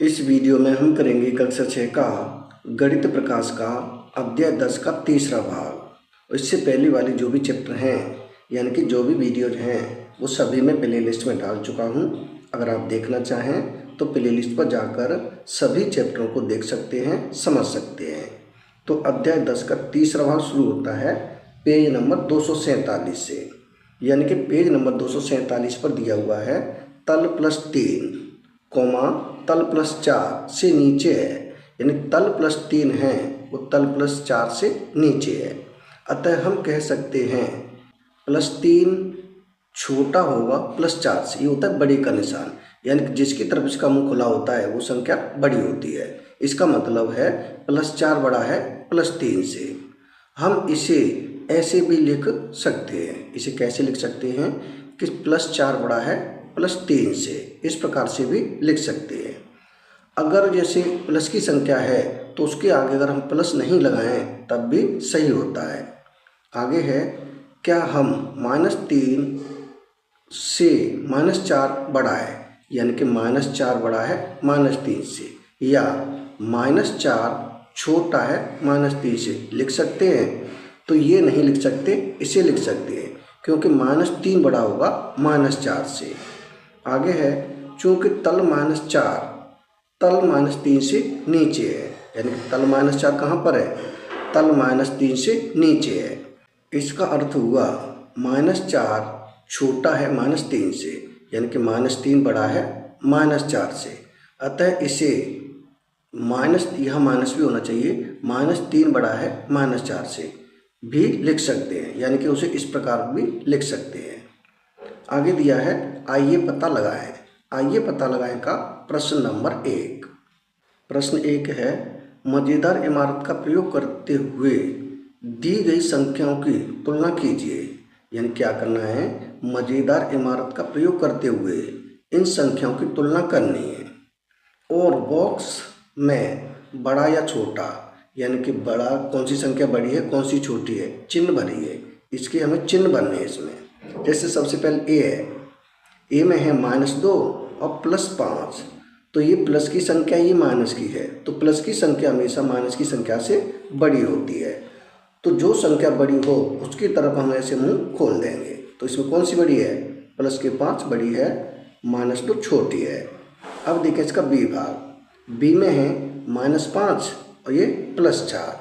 इस वीडियो में हम करेंगे कक्षा 6 का गणित प्रकाश का अध्याय 10 का तीसरा भाग। इससे पहले वाली जो भी चैप्टर हैं यानी कि जो भी वीडियोज हैं वो सभी मैं प्ले लिस्ट में डाल चुका हूं। अगर आप देखना चाहें तो प्ले लिस्ट पर जाकर सभी चैप्टरों को देख सकते हैं, समझ सकते हैं। तो अध्याय 10 का तीसरा भाग शुरू होता है पेज नंबर 247 से, यानी कि पेज नंबर 247 पर दिया हुआ है तल प्लस 3 कोमा तल प्लस 4 से नीचे है, यानी तल प्लस 3 है वो तल प्लस 4 से नीचे है। अतः हम कह सकते हैं प्लस 3 छोटा होगा प्लस 4 से। ये होता है बड़ी का निशान, यानी कि जिसकी तरफ इसका मुंह खुला होता है वो संख्या बड़ी होती है। इसका मतलब है प्लस 4 बड़ा है प्लस 3 से। हम इसे ऐसे भी लिख सकते हैं। इसे कैसे लिख सकते हैं कि प्लस 4 बड़ा है प्लस 3 से, इस प्रकार से भी लिख सकते हैं। अगर जैसे प्लस की संख्या है तो उसके आगे अगर हम प्लस नहीं लगाएं तब भी सही होता है। आगे है क्या हम -3 से -4 बड़ा है, यानी कि -4 बड़ा है -3 से, या -4 छोटा है -3 से लिख सकते हैं। तो ये नहीं लिख सकते, इसे लिख सकते हैं क्योंकि -3 बड़ा होगा -4 से। आगे है चूँकि तल -4 तल -3 से नीचे है, यानी कि तल -4 कहाँ पर है, तल -3 से नीचे है। इसका अर्थ हुआ -4 छोटा है -3 से, यानी कि -3 बड़ा है -4 से। अतः इसे यहाँ माइनस भी होना चाहिए, -3 बड़ा है -4 से भी लिख सकते हैं, यानी कि उसे इस प्रकार भी लिख सकते हैं। आगे दिया है आइए पता लगाएं। आइए पता लगाएं का प्रश्न नंबर 1। प्रश्न 1 है मज़ेदार इमारत का प्रयोग करते हुए दी गई संख्याओं की तुलना कीजिए। यानी क्या करना है, मज़ेदार इमारत का प्रयोग करते हुए इन संख्याओं की तुलना करनी है। और बॉक्स में बड़ा या छोटा, यानी कि बड़ा कौन सी संख्या बड़ी है कौन सी छोटी है, चिन्ह भरी है। इसके हमें चिन्ह बनने हैं इसमें। जैसे सबसे पहले ए है, ए में है -2 और +5। तो ये प्लस की संख्या, ये माइनस की है, तो प्लस की संख्या हमेशा माइनस की संख्या से बड़ी होती है। तो जो संख्या बड़ी हो उसकी तरफ हम ऐसे मुंह खोल देंगे। तो इसमें कौन सी बड़ी है, प्लस के 5 बड़ी है, -2 छोटी है। अब देखिए इसका बी भाग। बी में है -5 और ये +4।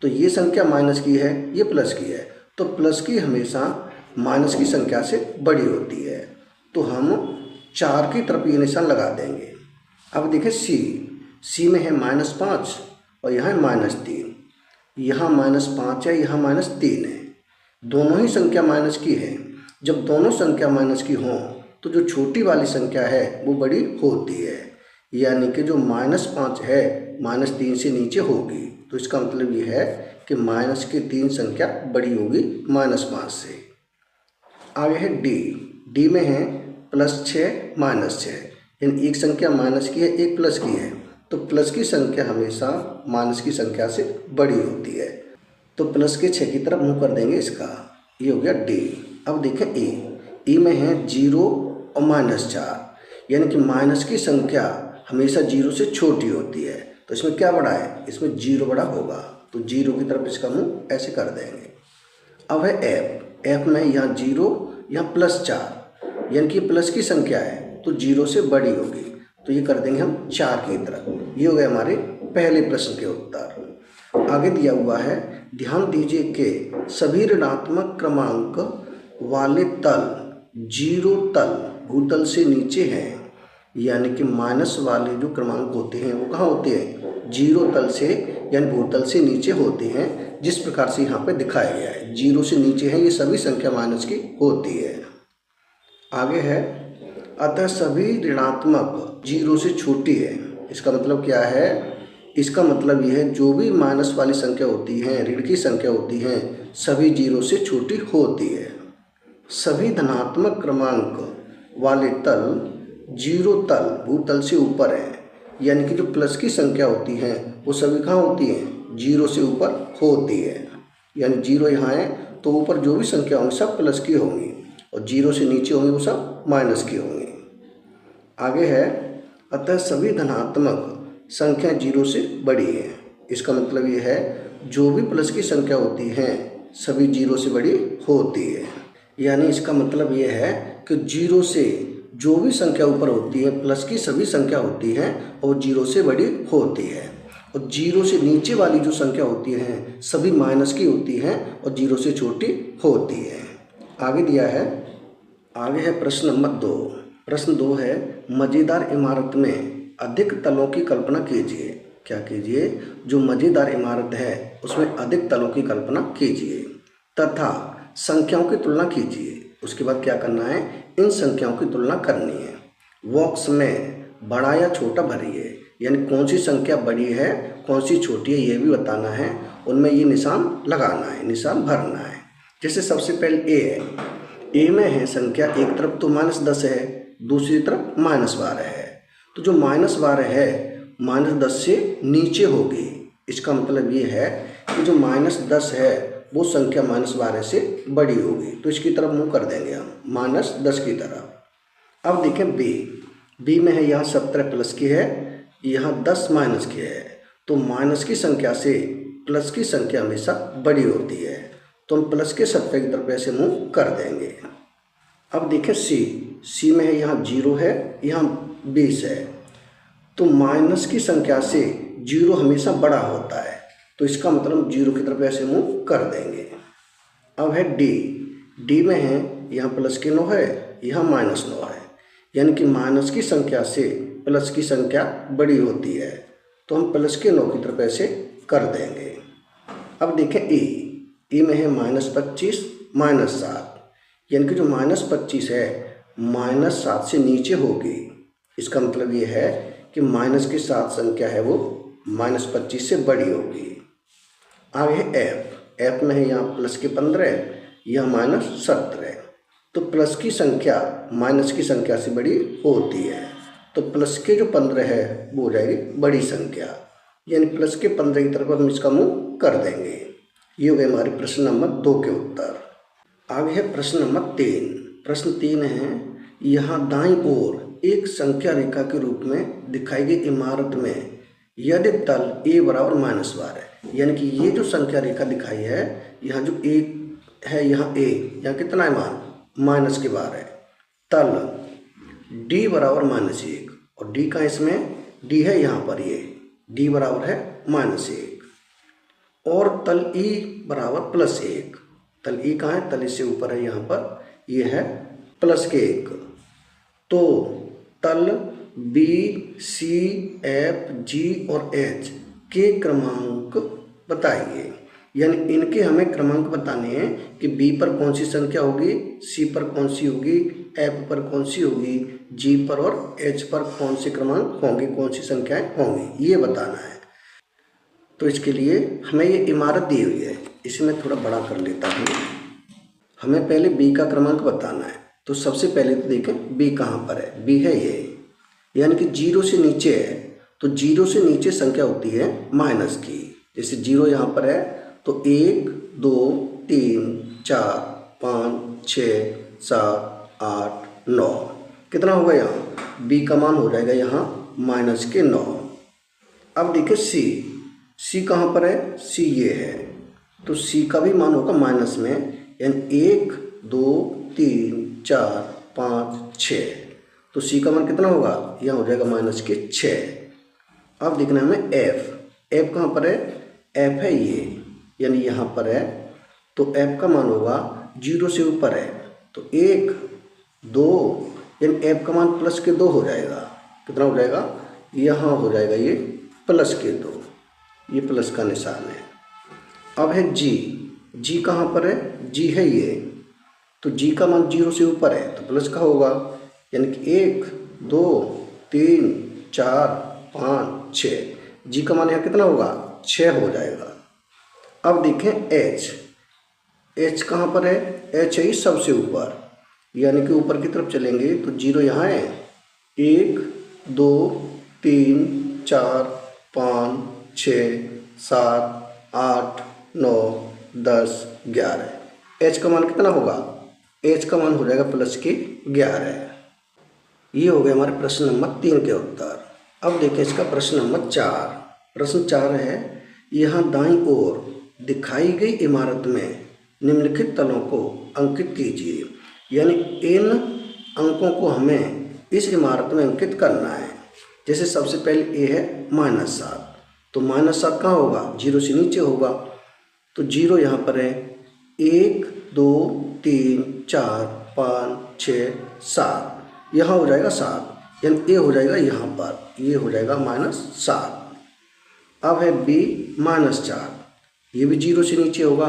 तो ये संख्या माइनस की है, ये प्लस की है, तो प्लस की हमेशा माइनस की संख्या से बड़ी होती है। तो हम 4 की तरफ ये निशान लगा देंगे। अब देखिए सी में है -5 और यहाँ है -3। यहाँ -5 है, यहाँ -3 है। दोनों ही संख्या माइनस की है। जब दोनों संख्या माइनस की हों तो जो छोटी वाली संख्या है वो बड़ी होती है, यानी कि जो -5 है -3 से नीचे होगी। तो इसका मतलब ये है कि -3 संख्या बड़ी होगी -5 से। आगे है डी में है +6 -6, यानी एक संख्या माइनस की है एक प्लस की है, तो प्लस की संख्या हमेशा माइनस की संख्या से बड़ी होती है। तो प्लस के 6 की तरफ मुँह कर देंगे इसका, ये हो गया डी। अब देखें ई में है 0 और -4, यानी कि माइनस की संख्या हमेशा 0 से छोटी होती है। तो इसमें क्या बड़ा है, इसमें 0 बड़ा होगा, तो 0 की तरफ इसका मुँह ऐसे कर देंगे। अब है एफ में यहाँ 0 यहाँ +4, यानी कि प्लस की संख्या है तो 0 से बड़ी होगी, तो ये कर देंगे हम 4 की तरफ। ये हो गए हमारे पहले प्रश्न के उत्तर। आगे दिया हुआ है ध्यान दीजिए कि सभी ऋणात्मक क्रमांक वाले तल 0 तल भूतल से नीचे हैं, यानी कि माइनस वाले जो क्रमांक होते हैं वो कहाँ होते हैं, 0 तल से यानी भूतल से नीचे होते हैं। जिस प्रकार से यहाँ पे दिखाया गया है 0 से नीचे है, ये सभी संख्या माइनस की होती है। आगे है अतः सभी ऋणात्मक 0 से छोटी है। इसका मतलब क्या है, इसका मतलब ये है जो भी माइनस वाली संख्या होती है, ऋण की संख्या होती है, सभी 0 से छोटी होती है। सभी धनात्मक क्रमांक वाले तल 0 तल भूतल से ऊपर है, यानी कि जो प्लस की संख्या होती है वो सभी कहाँ होती हैं, 0 से ऊपर होती है। यानी 0 यहाँ है तो ऊपर जो भी संख्या होंगी सब प्लस की होंगी, और 0 से नीचे होंगी वो सब माइनस की होंगी। आगे है अतः सभी धनात्मक संख्या 0 से बड़ी है। इसका मतलब ये है जो भी प्लस की संख्या होती हैं सभी 0 से बड़ी होती है। यानी इसका मतलब ये है कि 0 से जो भी संख्या ऊपर होती है प्लस की सभी संख्या होती है और 0 से बड़ी होती है, और 0 से नीचे वाली जो संख्या होती हैं सभी माइनस की होती हैं और 0 से छोटी होती है। आगे दिया है, आगे है प्रश्न नंबर 2। प्रश्न 2 है, मज़ेदार इमारत में अधिक तलों की कल्पना कीजिए। क्या कीजिए? जो मज़ेदार इमारत है उसमें अधिक तलों की कल्पना कीजिए तथा संख्याओं की तुलना कीजिए। उसके बाद क्या करना है? इन संख्याओं की तुलना करनी है। बॉक्स में बड़ा या छोटा भरिए, यानी कौन सी संख्या बड़ी है कौन सी छोटी है ये भी बताना है, उनमें ये निशान लगाना है, निशान भरना है। जैसे सबसे पहले ए है, ए में है संख्या एक तरफ तो -10 है, दूसरी तरफ -12 है। तो जो -12 है -10 से नीचे होगी। इसका मतलब ये है कि जो -10 है वो संख्या -12 से बड़ी होगी, तो इसकी तरफ मुँह कर देंगे हम -10 की तरफ। अब देखें बी में है, यहाँ 17 प्लस की है, यहाँ 10 माइनस की है। तो माइनस की संख्या से प्लस की संख्या हमेशा बड़ी होती है, तो हम प्लस के 17 की तरफ ऐसे मुँह कर देंगे। अब देखें सी में है, यहाँ 0 है, यहाँ 20 है। तो माइनस की संख्या से 0 हमेशा बड़ा होता है, तो इसका मतलब 0 की तरफ ऐसे मुँह कर देंगे। अब है डी में है, यहाँ प्लस के 9 है, यहाँ -9 है, यानी कि माइनस की संख्या से प्लस की संख्या बड़ी होती है, तो हम प्लस के 9 की तरफ ऐसे कर देंगे। अब देखें ई में है -25 -7, यानी कि जो -25 है -7 से नीचे होगी। इसका मतलब ये है कि माइनस के साथ संख्या है वो -25 से बड़ी होगी। आगे है एफ में है, यहाँ प्लस के 15, यहाँ -17। तो प्लस की संख्या माइनस की संख्या से बड़ी होती है, तो प्लस के जो 15 है वो हो जाएगी बड़ी संख्या, यानी प्लस के 15 की तरफ हम इसका मुँह कर देंगे। ये हो गए हमारे प्रश्न नंबर 2 के उत्तर। आगे है प्रश्न नंबर 3। प्रश्न 3 है, यहाँ दाईं ओर एक संख्या रेखा के रूप में दिखाई गई इमारत में यदि तल a बराबर -12 है, यानी कि ये जो संख्या रेखा दिखाई है, यहाँ जो a है, यहाँ a, यहाँ कितना है मान -12 है। तल d बराबर -1, और d का इसमें d है यहाँ पर, ये d बराबर है -1, और तल e बराबर +1। तल e कहाँ है? तल इससे ऊपर है, यहाँ पर ये है +1। तो तल B, C, F, G और H के क्रमांक बताइए, यानी इनके हमें क्रमांक बताने हैं कि B पर कौन सी संख्या होगी, C पर कौन सी होगी, F पर कौन सी होगी, G पर और H पर कौन से क्रमांक होंगे, कौन सी संख्याएं होंगी, ये बताना है। तो इसके लिए हमें ये इमारत दी हुई है, इसे मैं थोड़ा बड़ा कर लेता हूँ। हमें पहले B का क्रमांक बताना है, तो सबसे पहले तो देखें B कहाँ पर है। B है ये, यानी कि 0 से नीचे है, तो 0 से नीचे संख्या होती है माइनस की। जैसे 0 यहाँ पर है तो 1 2 3 4 5 6 7 8 9, कितना होगा यहाँ? B का मान हो जाएगा यहाँ -9। अब देखिए C कहाँ पर है? C ये है, तो C का भी मान होगा माइनस में, यानी 1 2 3 4 5 6, तो C का मान कितना होगा? यहाँ हो जाएगा -6। अब देखना हमें F कहाँ पर है? F है ये, यानी यहाँ पर है, तो F का मान होगा 0 से ऊपर है, तो 1 2, यानी F का मान +2 हो जाएगा। कितना हो जाएगा? यहाँ हो जाएगा ये +2, ये प्लस का निशान है। अब है G कहाँ पर है? G है ये, तो G का मान 0 से ऊपर है तो प्लस का होगा, यानी कि 1 2 3 4 5 6, G का मान यहाँ कितना होगा? 6 हो जाएगा। अब देखें H कहाँ पर है? H है सबसे ऊपर, यानी कि ऊपर की तरफ चलेंगे तो 0 यहाँ है, 1 2 3 4 5 6 7 8 9 10 11। H का मान कितना होगा? H का मान हो जाएगा +11। ये हो गए हमारे प्रश्न नंबर 3 के उत्तर। अब देखें इसका प्रश्न नंबर 4। प्रश्न 4 है, यहाँ दाईं ओर दिखाई गई इमारत में निम्नलिखित तलों को अंकित कीजिए। यानी इन अंकों को हमें इस इमारत में अंकित करना है। जैसे सबसे पहले ए है -7, तो -7 कहाँ होगा? 0 से नीचे होगा। तो 0 यहाँ पर है, 1 2 3 4 5 6 7, यहाँ हो जाएगा 7, यानी ए हो जाएगा यहाँ पर, ये हो जाएगा -7। अब है बी -4, ये भी 0 से नीचे होगा।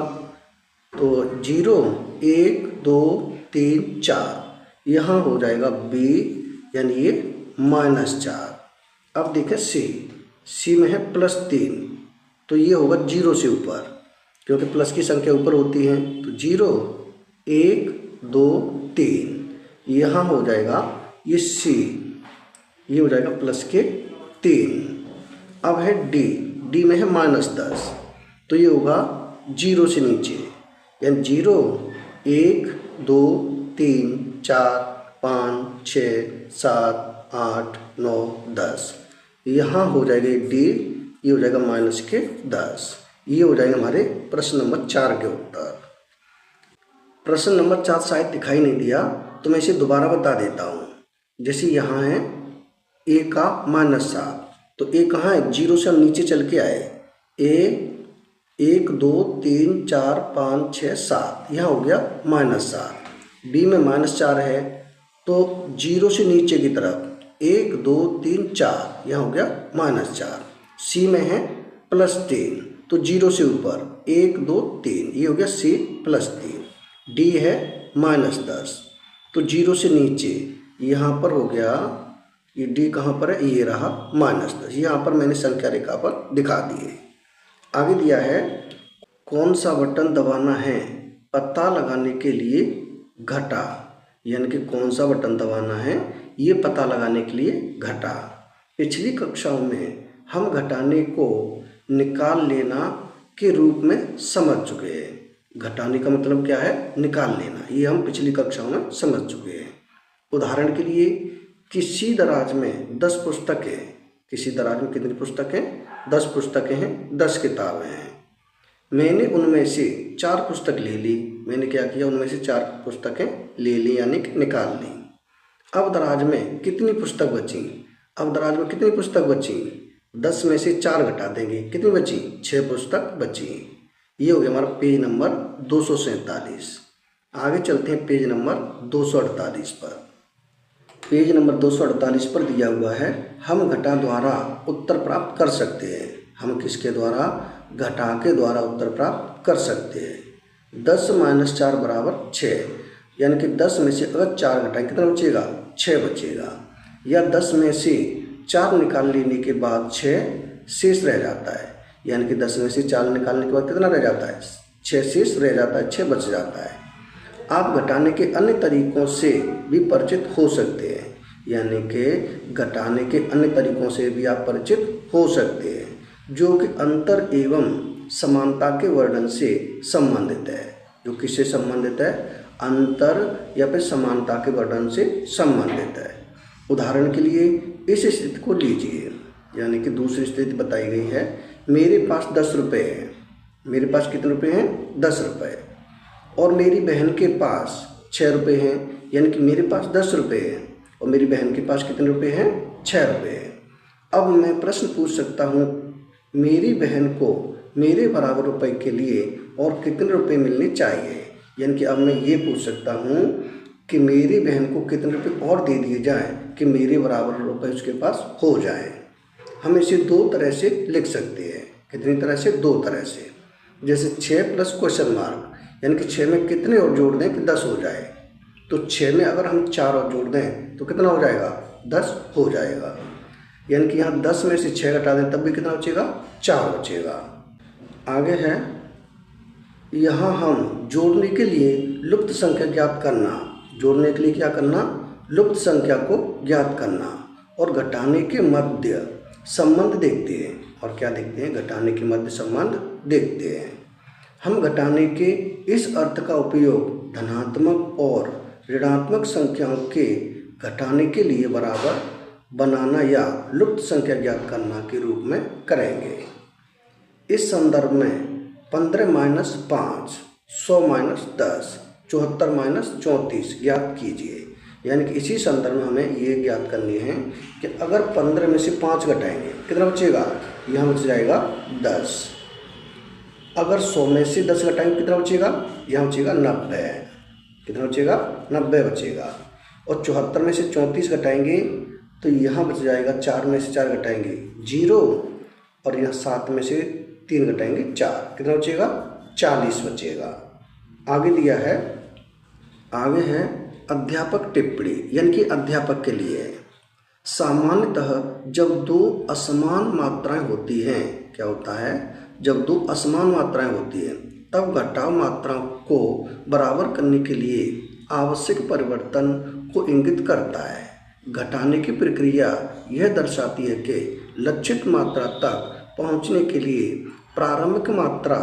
तो 0 1 2 3 4, यहाँ हो जाएगा बी, यानी ये -4। अब देखें सी में है +3, तो ये होगा 0 से ऊपर, क्योंकि प्लस की संख्या ऊपर होती है। तो 0 1 2 3, यहाँ हो जाएगा ये सी, ये हो जाएगा +3। अब है डी में है -10, तो ये होगा 0 से नीचे, यानी 0 1 2 3 4 5 6 7 8 9 10, यहाँ हो जाएगा डी, ये हो जाएगा -10। ये हो जाएगा हमारे प्रश्न नंबर 4 के उत्तर। प्रश्न नंबर 4 शायद दिखाई नहीं दिया, तो मैं इसे दोबारा बता देता हूँ। जैसे यहाँ है ए का -7, तो ए कहाँ है? 0 से हम नीचे चल के आए, ए 1 2 3 4 5 6 7, यहाँ हो गया -7। बी में -4 है, तो 0 से नीचे की तरफ 1 2 3 4, यहाँ हो गया -4। सी में है +3, तो 0 से ऊपर 1 2 3, ये हो गया सी +3। डी है -10, तो 0 से नीचे यहाँ पर हो गया, ये डी कहाँ पर है? ये रहा -10, यहाँ पर मैंने संख्या रेखा पर दिखा दिए। आगे दिया है, कौन सा बटन दबाना है पता लगाने के लिए घटा, यानी कि कौन सा बटन दबाना है ये पता लगाने के लिए घटा। पिछली कक्षाओं में हम घटाने को निकाल लेना के रूप में समझ चुके हैं। घटाने का मतलब क्या है? निकाल लेना, ये हम पिछली कक्षाओं में समझ चुके हैं। उदाहरण के लिए, किसी दराज में 10 पुस्तकें, किसी दराज में कितनी पुस्तकें? 10 पुस्तकें हैं, 10 किताबें हैं। मैंने उनमें से 4 पुस्तक ले ली। मैंने क्या किया? उनमें से 4 पुस्तकें ले ली, यानी कि निकाल ली। अब दराज में कितनी पुस्तक बची? अब दराज में कितनी पुस्तक बची? 10 में से 4 घटा देंगे, कितनी बची? 6 पुस्तक बची। ये हो गया हमारा पेज नंबर 247। आगे चलते हैं पेज नंबर 248 पर। पेज नंबर 248 पर दिया हुआ है, हम घटा द्वारा उत्तर प्राप्त कर सकते हैं। हम किसके द्वारा? घटा के द्वारा उत्तर प्राप्त कर सकते हैं। 10 - 4 = 6, यानी कि 10 में से अगर 4 घटाएं कितना बचेगा? 6 बचेगा। या 10 में से 4 निकाल लेने के बाद 6 शेष रह जाता है, यानी कि 10 में से 4 निकालने के बाद कितना रह जाता है? 6 शेष रह जाता है, 6 बच जाता है। आप घटाने के अन्य तरीकों से भी परिचित हो सकते हैं, यानी कि घटाने के अन्य तरीकों से भी आप परिचित हो सकते हैं, जो कि अंतर एवं समानता के वर्णन से संबंधित है। जो किससे संबंधित है? अंतर या फिर समानता के वर्णन से संबंधित है। उदाहरण के लिए इस स्थिति को लीजिए, यानी कि दूसरी स्थिति बताई गई है, मेरे पास 10 रुपये हैं। मेरे पास कितने रुपये हैं? 10 रुपये। और मेरी बहन के पास 6 रुपये हैं, यानी कि मेरे पास 10 रुपये हैं और मेरी बहन के पास कितने रुपये हैं? 6 रुपये हैं। अब मैं प्रश्न पूछ सकता हूँ, मेरी बहन को मेरे बराबर रुपए के लिए और कितने रुपए मिलने चाहिए। यानी कि अब मैं ये पूछ सकता हूँ कि मेरी बहन को कितने रुपए और दे दिए जाएं कि मेरे बराबर रुपए उसके पास हो जाएं। हम इसे 2 तरह से लिख सकते हैं। कितनी तरह से? 2 तरह से। जैसे 6 + क्वेश्चन मार्क, यानी कि 6 में कितने और जोड़ दें कि 10 हो जाए। तो 6 में अगर हम 4 और जोड़ दें तो कितना हो जाएगा? 10 हो जाएगा। यानी कि यहाँ 10 में से 6 घटा दें तब भी कितना बचेगा? 4 बचेगा। आगे है, यहाँ हम जोड़ने के लिए लुप्त संख्या ज्ञात करना। जोड़ने के लिए क्या करना? लुप्त संख्या को ज्ञात करना और घटाने के मध्य संबंध देखते हैं। और क्या देखते हैं? घटाने के मध्य संबंध देखते हैं। हम घटाने के इस अर्थ का उपयोग धनात्मक और ऋणात्मक संख्याओं के घटाने के लिए बराबर बनाना या लुप्त संख्या ज्ञात करना के रूप में करेंगे। इस संदर्भ में 15 माइनस 5, 100 माइनस 10, 74 माइनस 34 ज्ञात कीजिए। यानी कि इसी संदर्भ में हमें ये ज्ञात करनी है कि अगर 15 में से 5 घटाएंगे कितना बचेगा, यहाँ बच जाएगा 10। अगर 100 में से 10 घटाएंगे कितना बचेगा, यहाँ बचेगा 90। कितना बचेगा, 90 बचेगा। और 74 में से 34 घटाएंगे तो यहाँ बच जाएगा 4 में से 4 घटाएंगे 0, और यहाँ 7 में से 3 घटाएंगे 4, कितना बचेगा, 40 बचेगा। आगे दिया है, आगे है अध्यापक टिप्पणी, यानी कि अध्यापक के लिए सामान्यतः जब दो असमान मात्राएं होती हैं, क्या होता है, जब दो असमान मात्राएं होती हैं तब घटाव मात्राओं को बराबर करने के लिए आवश्यक परिवर्तन को इंगित करता है। घटाने की प्रक्रिया यह दर्शाती है कि लक्षित मात्रा तक पहुंचने के लिए प्रारंभिक मात्रा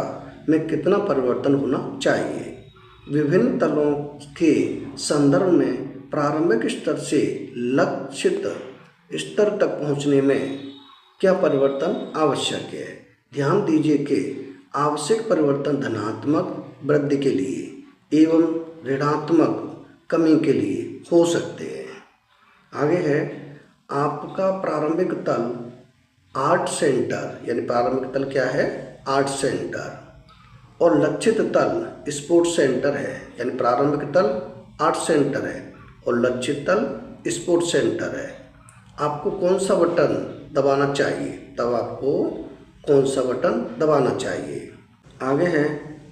में कितना परिवर्तन होना चाहिए। विभिन्न तलों के संदर्भ में प्रारंभिक स्तर से लक्षित स्तर तक पहुंचने में क्या परिवर्तन आवश्यक है। ध्यान दीजिए कि आवश्यक परिवर्तन धनात्मक वृद्धि के लिए एवं ऋणात्मक कमी के लिए हो सकते हैं। आगे है आपका प्रारंभिक तल आर्ट सेंटर, यानी प्रारंभिक तल क्या है, आर्ट सेंटर, और लक्षित तल स्पोर्ट्स सेंटर है। यानी प्रारंभिक तल आर्ट सेंटर है और लक्षित तल स्पोर्ट्स सेंटर है। आपको कौन सा बटन दबाना चाहिए, तब आपको कौन सा बटन दबाना चाहिए। आगे है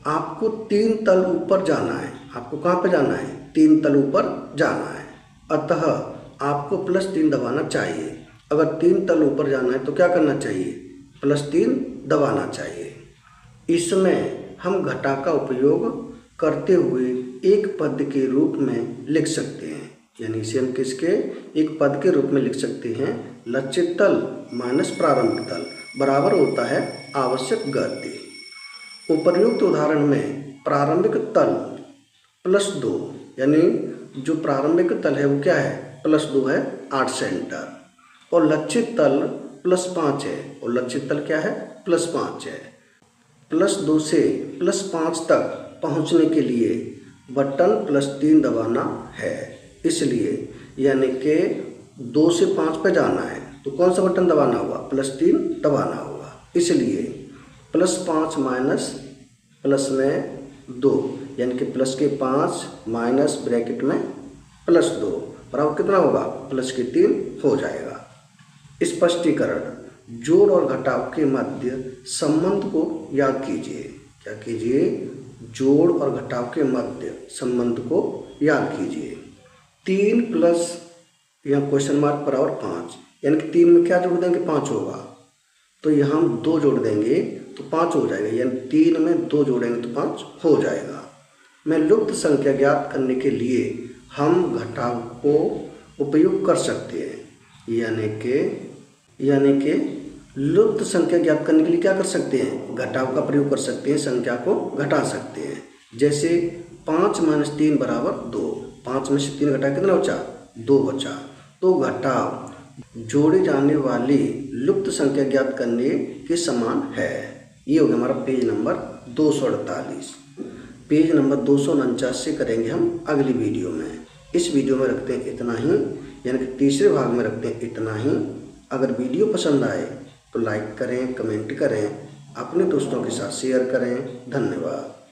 आपको 3 तल ऊपर जाना है। आपको कहाँ पे जाना है, 3 तल ऊपर जाना है, अतः आपको +3 दबाना चाहिए। अगर 3 तल ऊपर जाना है तो क्या करना चाहिए, +3 दबाना चाहिए। इसमें हम घटा का उपयोग करते हुए एक पद के रूप में लिख सकते हैं। यानी इसे हम किसके, एक पद के रूप में लिख सकते हैं, लक्षित तल माइनस प्रारंभिक तल बराबर होता है आवश्यक गति। उपर्युक्त उदाहरण में प्रारंभिक तल +2, यानी जो प्रारंभिक तल है वो क्या है, +2 है, आर्ट सेंटर, और लक्षित तल +5 है, और लक्षित तल क्या है, +5 है। +2 से +5 तक पहुंचने के लिए बटन +3 दबाना है। इसलिए यानी कि 2 से 5 पे जाना है तो कौन सा बटन दबाना होगा, +3 दबाना होगा। इसलिए +5 माइनस प्लस में 2, यानी कि प्लस के 5 माइनस ब्रैकेट में +2 बराबर कितना होगा, +3 हो जाएगा। स्पष्टीकरण, जोड़ और घटाव के मध्य संबंध को याद कीजिए। क्या कीजिए, जोड़ और घटाव के मध्य संबंध को याद कीजिए। 3 प्लस यहाँ क्वेश्चन मार्क बराबर 5, यानी कि 3 में क्या जोड़ देंगे, 5 होगा, तो यहाँ हम 2 जोड़ देंगे तो 5 हो जाएगा, यानी 3 में 2 जोड़ेंगे तो 5 हो जाएगा। मैं लुप्त संख्या ज्ञात करने के लिए हम घटाव को उपयोग कर सकते हैं, यानी कि लुप्त संख्या ज्ञात करने के लिए क्या कर सकते हैं, घटाव का प्रयोग कर सकते हैं, संख्या को घटा सकते हैं। जैसे 5 माइनस 3 बराबर 2, 5 में से 3 घटा कितना बचा, 2 बचा, तो घटाव जोड़े जाने वाली लुप्त संख्या ज्ञात करने के समान है। ये हो गया हमारा पेज नंबर 248। पेज नंबर 249 से करेंगे हम अगली वीडियो में। इस वीडियो में रखते हैं इतना ही, यानी कि तीसरे भाग में रखते हैं इतना ही। अगर वीडियो पसंद आए तो लाइक करें, कमेंट करें, अपने दोस्तों के साथ शेयर करें। धन्यवाद।